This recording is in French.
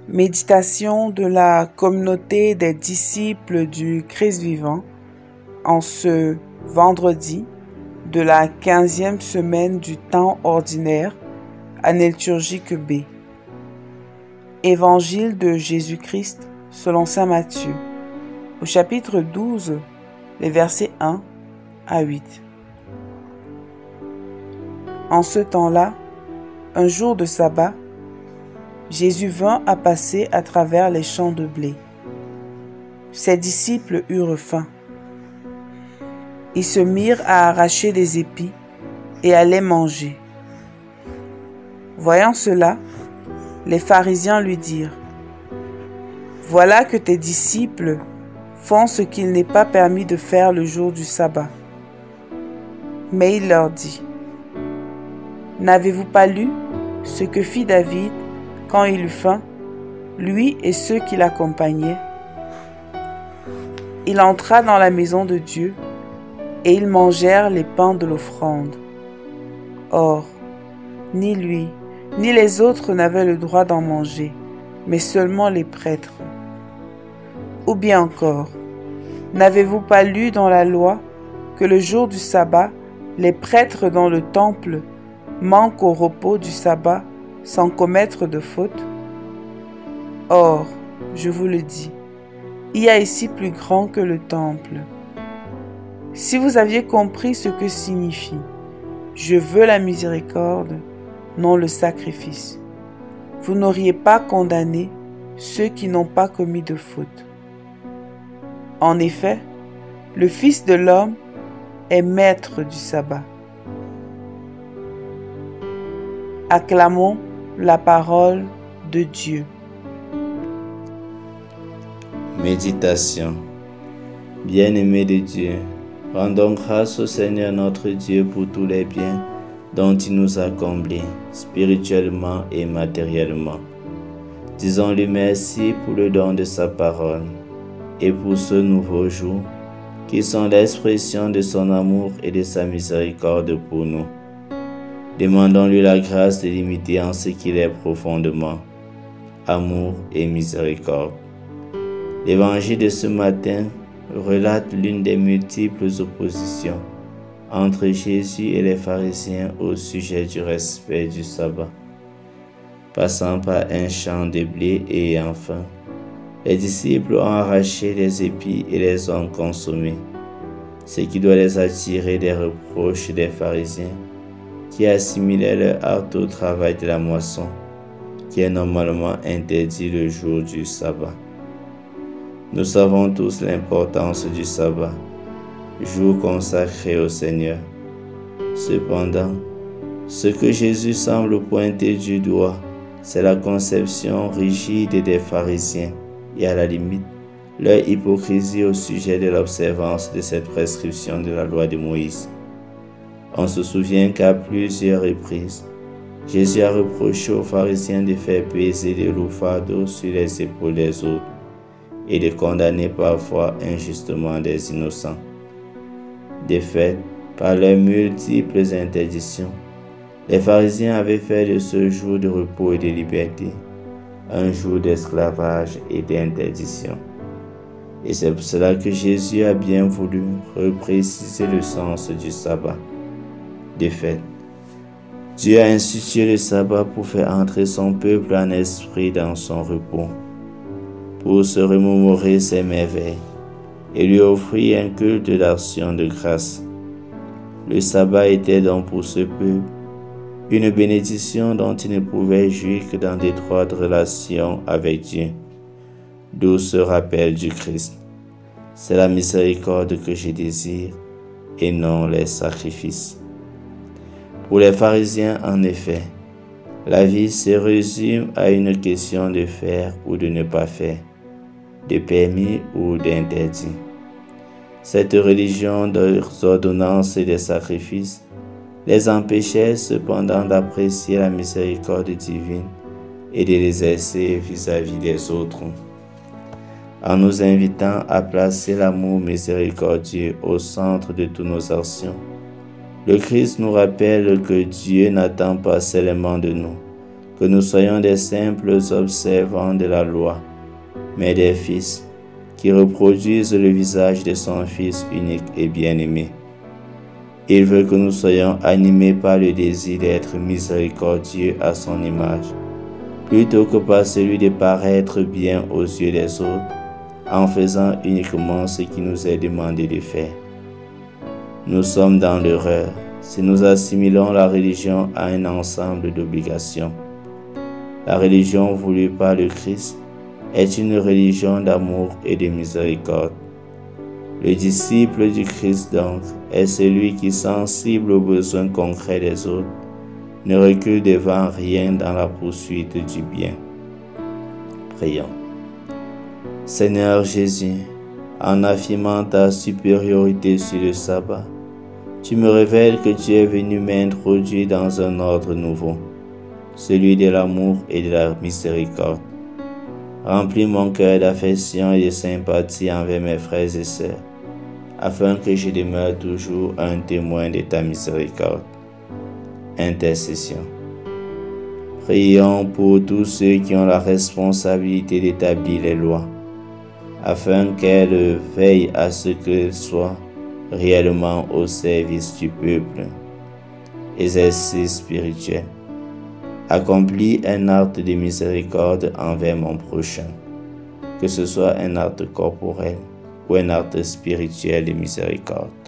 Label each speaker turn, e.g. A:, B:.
A: Méditation de la communauté des disciples du Christ vivant en ce vendredi de la 15e semaine du temps ordinaire, année liturgique B. Évangile de Jésus-Christ selon saint Matthieu, au chapitre 12, les versets 1 à 8. En ce temps-là, un jour de sabbat, Jésus vint à passer à travers les champs de blé. Ses disciples eurent faim. Ils se mirent à arracher des épis et à les manger. Voyant cela, les pharisiens lui dirent : « Voilà que tes disciples font ce qu'il n'est pas permis de faire le jour du sabbat. » Mais il leur dit : « N'avez-vous pas lu ce que fit David quand il eut faim, lui et ceux qui l'accompagnaient? Il entra dans la maison de Dieu, et ils mangèrent les pains de l'offrande. Or, ni lui, ni les autres n'avaient le droit d'en manger, mais seulement les prêtres. Ou bien encore, n'avez-vous pas lu dans la loi que le jour du sabbat, les prêtres dans le temple manquent au repos du sabbat sans commettre de faute? Or, je vous le dis, il y a ici plus grand que le temple. Si vous aviez compris ce que signifie « Je veux la miséricorde, non le sacrifice », vous n'auriez pas condamné ceux qui n'ont pas commis de faute. En effet, le Fils de l'homme est maître du sabbat. Acclamons la parole de Dieu.
B: Méditation. Bien-aimés de Dieu, rendons grâce au Seigneur notre Dieu pour tous les biens dont il nous a comblés, spirituellement et matériellement. Disons-lui merci pour le don de sa parole et pour ce nouveau jour qui sont l'expression de son amour et de sa miséricorde pour nous. Demandons-lui la grâce de l'imiter en ce qu'il est profondément, amour et miséricorde. L'évangile de ce matin relate l'une des multiples oppositions entre Jésus et les pharisiens au sujet du respect du sabbat. Passant par un champ de blé et ayant faim, les disciples ont arraché les épis et les ont consommés, ce qui doit les attirer des reproches des pharisiens qui assimilaient leur acte au travail de la moisson, qui est normalement interdit le jour du sabbat. Nous savons tous l'importance du sabbat, jour consacré au Seigneur. Cependant, ce que Jésus semble pointer du doigt, c'est la conception rigide des pharisiens et à la limite, leur hypocrisie au sujet de l'observance de cette prescription de la loi de Moïse. On se souvient qu'à plusieurs reprises, Jésus a reproché aux pharisiens de faire peser des lourds fardeaux sur les épaules des autres et de condamner parfois injustement des innocents. De fait, par leurs multiples interdictions, les pharisiens avaient fait de ce jour de repos et de liberté un jour d'esclavage et d'interdiction. Et c'est pour cela que Jésus a bien voulu repréciser le sens du sabbat. De fait, Dieu a institué le sabbat pour faire entrer son peuple en esprit dans son repos, pour se remémorer ses merveilles et lui offrir un culte d'action de grâce. Le sabbat était donc pour ce peuple une bénédiction dont il ne pouvait jouir que dans d'étroites relations avec Dieu, d'où ce rappel du Christ. C'est la miséricorde que je désire et non les sacrifices. Pour les pharisiens, en effet, la vie se résume à une question de faire ou de ne pas faire, de permis ou d'interdit. Cette religion des ordonnances et des sacrifices les empêchait cependant d'apprécier la miséricorde divine et de l'exercer vis-à-vis des autres. En nous invitant à placer l'amour miséricordieux au centre de toutes nos actions, le Christ nous rappelle que Dieu n'attend pas seulement de nous que nous soyons des simples observants de la loi, mais des fils qui reproduisent le visage de son Fils unique et bien-aimé. Il veut que nous soyons animés par le désir d'être miséricordieux à son image, plutôt que par celui de paraître bien aux yeux des autres, en faisant uniquement ce qui nous est demandé de faire. Nous sommes dans l'erreur si nous assimilons la religion à un ensemble d'obligations. La religion voulue par le Christ est une religion d'amour et de miséricorde. Le disciple du Christ donc est celui qui, sensible aux besoins concrets des autres, ne recule devant rien dans la poursuite du bien. Prions. Seigneur Jésus, en affirmant ta supériorité sur le sabbat, tu me révèles que tu es venu m'introduire dans un ordre nouveau, celui de l'amour et de la miséricorde. Remplis mon cœur d'affection et de sympathie envers mes frères et sœurs, afin que je demeure toujours un témoin de ta miséricorde. Intercession. Prions pour tous ceux qui ont la responsabilité d'établir les lois, afin qu'elles veillent à ce qu'elles soient réellement au service du peuple. Exercice spirituel. Accomplis un acte de miséricorde envers mon prochain, que ce soit un acte corporel ou un acte spirituel de miséricorde.